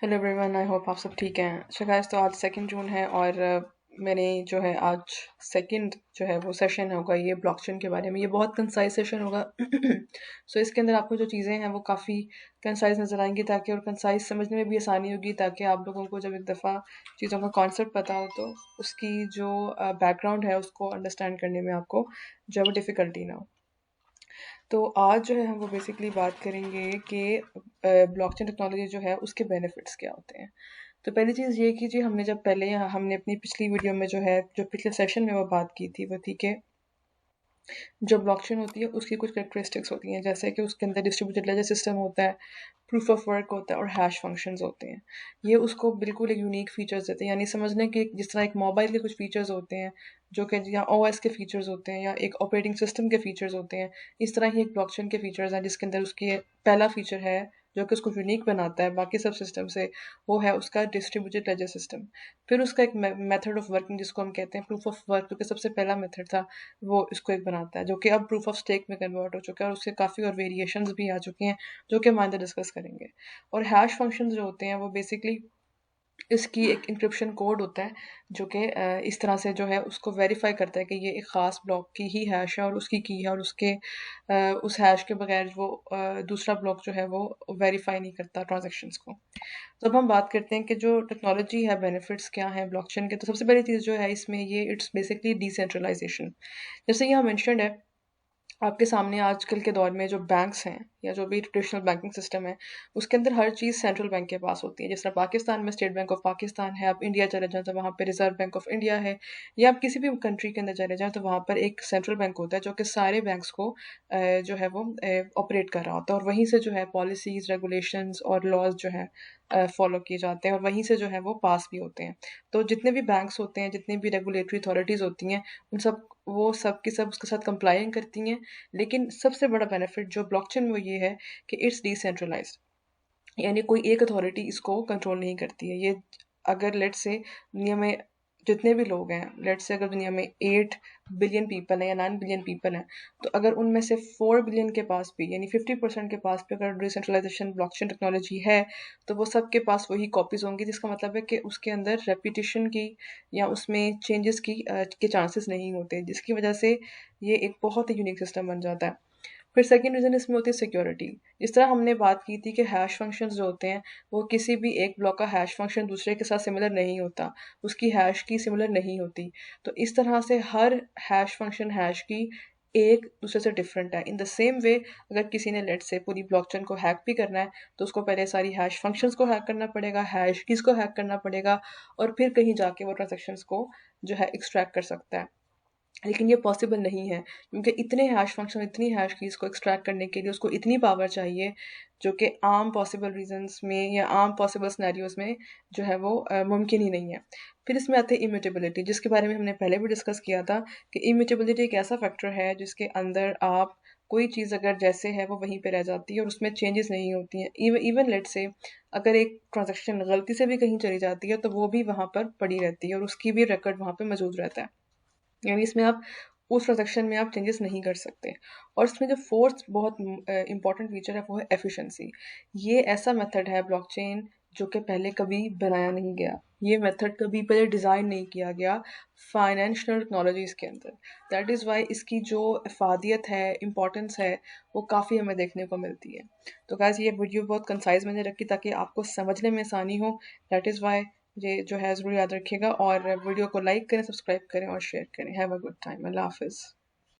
Hello everyone, I hope आप सब ठीक हैं। अच्छा गाइस, तो आज 2 जून है और मैंने जो है आज सेकंड जो है वो सेशन होगा ये ब्लॉकचेन के बारे में। ये बहुत कंसाइज सेशन होगा। सो इसके अंदर आपको जो चीज़ें हैं वो काफ़ी कंसाइज नज़र आएंगी ताकि और कंसाइज समझने में भी आसानी होगी, ताकि आप लोगों को जब एक दफ़ा चीज़ों का कॉन्सेप्ट पता हो तो उसकी जो बैकग्राउंड है उसको अंडरस्टैंड करने में आपको जो है वो डिफ़िकल्टी ना हो। तो आज जो है हम वो बेसिकली बात करेंगे कि ब्लॉकचेन टेक्नोलॉजी जो है उसके बेनिफिट्स क्या होते हैं। तो पहली चीज़ ये कि जी हमने जब पहले हमने अपनी पिछली वीडियो में जो है जो पिछले सेशन में वो बात की थी वो थी कि जो ब्लॉकचेन होती है उसकी कुछ कैरेक्टरिस्टिक्स होती हैं, जैसे कि उसके अंदर डिस्ट्रीब्यूटेड लेजर सिस्टम होता है, प्रूफ ऑफ वर्क होता है और हैश फंक्शंस होते हैं। ये उसको बिल्कुल एक यूनिक फीचर्स देते हैं, यानी समझने के जिस तरह एक मोबाइल के कुछ फीचर्स होते हैं जो कि या ओएस के फीचर्स होते हैं या एक ऑपरेटिंग सिस्टम के फीचर्स होते हैं, इस तरह ही एक ब्लॉकचेन के फीचर्स हैं जिसके अंदर उसकी पहला फीचर है जो कि उसको यूनिक बनाता है बाकी सब सिस्टम से, वो है उसका डिस्ट्रीब्यूटेड लेजर सिस्टम। फिर उसका एक मेथड ऑफ वर्किंग जिसको हम कहते हैं प्रूफ ऑफ वर्क, जो कि सबसे पहला मेथड था, वो इसको एक बनाता है जो कि अब प्रूफ ऑफ स्टेक में कन्वर्ट हो चुका है और उसके काफ़ी और वेरिएशंस भी आ चुके हैं जो कि हम आगे डिस्कस करेंगे। और हैश फंक्शंस जो होते हैं वो बेसिकली इसकी एक इंक्रिप्शन कोड होता है जो कि इस तरह से जो है उसको वेरीफाई करता है कि ये एक ख़ास ब्लॉक की ही हैश है और उसकी की है, और उसके उस हैश के बगैर वो दूसरा ब्लॉक जो है वो वेरीफाई नहीं करता ट्रांजेक्शन्स को। तो अब हम बात करते हैं कि जो टेक्नोलॉजी है बेनिफिट्स क्या हैं ब्लॉकचेन के। तो सबसे पहली चीज़ जो है इसमें ये इट्स बेसिकली डिसेंट्रलाइजेशन। जैसे यहाँ मेंशन्ड है आपके सामने, आजकल के दौर में जो बैंक्स हैं या जो भी ट्रेडिशनल बैंकिंग सिस्टम है उसके अंदर हर चीज़ सेंट्रल बैंक के पास होती है। जिस तरह पाकिस्तान में स्टेट बैंक ऑफ पाकिस्तान है, आप इंडिया चले जाएं तो वहाँ पे रिजर्व बैंक ऑफ इंडिया है, या आप किसी भी कंट्री के अंदर चले जाएं तो वहाँ पर एक सेंट्रल बैंक होता है जो कि सारे बैंक्स को जो है वो ऑपरेट कर रहा होता है, और वहीं से जो है पॉलिसीज रेगुलेशंस और लॉज जो है फॉलो किए जाते हैं और वहीं से जो है वो पास भी होते हैं। तो जितने भी बैंक्स होते हैं, जितनी भी रेगुलेटरी अथॉरिटीज़ होती हैं, उन सब वो सब की सब उसके साथ कंप्लाइंग करती हैं। लेकिन सबसे बड़ा बेनिफिट जो ब्लॉकचेन में ये है कि इट्स डिसेंट्रलाइज्ड, यानी कोई एक अथॉरिटी इसको कंट्रोल नहीं करती है। ये अगर लेट से दुनिया में जितने भी लोग हैं, लेट से अगर दुनिया में 8 बिलियन पीपल हैं या 9 बिलियन पीपल हैं, तो अगर उनमें से 4 बिलियन के पास भी यानी 50% के पास भी अगर डिसेंट्रलाइजेशन ब्लॉकचेन टेक्नोलॉजी है तो वो सबके पास वही कॉपीज होंगी, जिसका मतलब है कि उसके अंदर रेपिटेशन की या उसमें चेंजेस की के चांसेस नहीं होते, जिसकी वजह से ये एक बहुत ही यूनिक सिस्टम बन जाता है। फिर सेकंड रीज़न इसमें होती है सिक्योरिटी। जिस तरह हमने बात की थी कि हैश फंक्शंस जो होते हैं वो किसी भी एक ब्लॉक का हैश फंक्शन दूसरे के साथ सिमिलर नहीं होता, उसकी हैश की सिमिलर नहीं होती। तो इस तरह से हर हैश फंक्शन हैश की एक दूसरे से डिफरेंट है। इन द सेम वे अगर किसी ने लेट से पूरी ब्लॉकचेन को हैक भी करना है तो उसको पहले सारी हैश फंक्शंस को हैक करना पड़ेगा, हैश कीज़ को हैक करना पड़ेगा, और फिर कहीं जाके वो ट्रांजैक्शंस को जो है एक्सट्रैक्ट कर सकता है। लेकिन ये पॉसिबल नहीं है क्योंकि इतने हैश फंक्शन, इतनी हैश कीज़ को एक्सट्रैक्ट करने के लिए उसको इतनी पावर चाहिए जो कि आम पॉसिबल रीजंस में या आम पॉसिबल सिनेरियोज में जो है वो मुमकिन ही नहीं है। फिर इसमें आते हैं इम्यूटेबिलिटी, जिसके बारे में हमने पहले भी डिस्कस किया था कि इम्यूटेबिलिटी एक ऐसा फैक्टर है जिसके अंदर आप कोई चीज़ अगर जैसे है वो वहीं पे रह जाती है और उसमें चेंजेस नहीं होती हैं। इवन लेट से अगर एक ट्रांजैक्शन गलती से भी कहीं चली जाती है तो वो भी वहाँ पर पड़ी रहती है और उसकी भी रिकॉर्ड वहाँ पे मौजूद रहता है, यानी इसमें आप उस ट्रांजैक्शन में आप चेंजेस नहीं कर सकते। और इसमें जो फोर्थ बहुत इंपॉर्टेंट फीचर है वो है एफिशिएंसी। ये ऐसा मेथड है ब्लॉकचेन जो कि पहले कभी बनाया नहीं गया, ये मेथड कभी पहले डिज़ाइन नहीं किया गया फाइनेंशियल टेक्नोलॉजीज़ के अंदर। दैट इज़ वाई इसकी जो अफादियत है, इम्पोर्टेंस है, वो काफ़ी हमें देखने को मिलती है। तो गाइस ये वीडियो बहुत कंसाइज मैंने रखी ताकि आपको समझने में आसानी हो। दैट इज़ वाई ये जो है ज़रूर याद रखिएगा, और वीडियो को लाइक करें, सब्सक्राइब करें और शेयर करें। Have a good time. अल्लाह हाफ़िज़।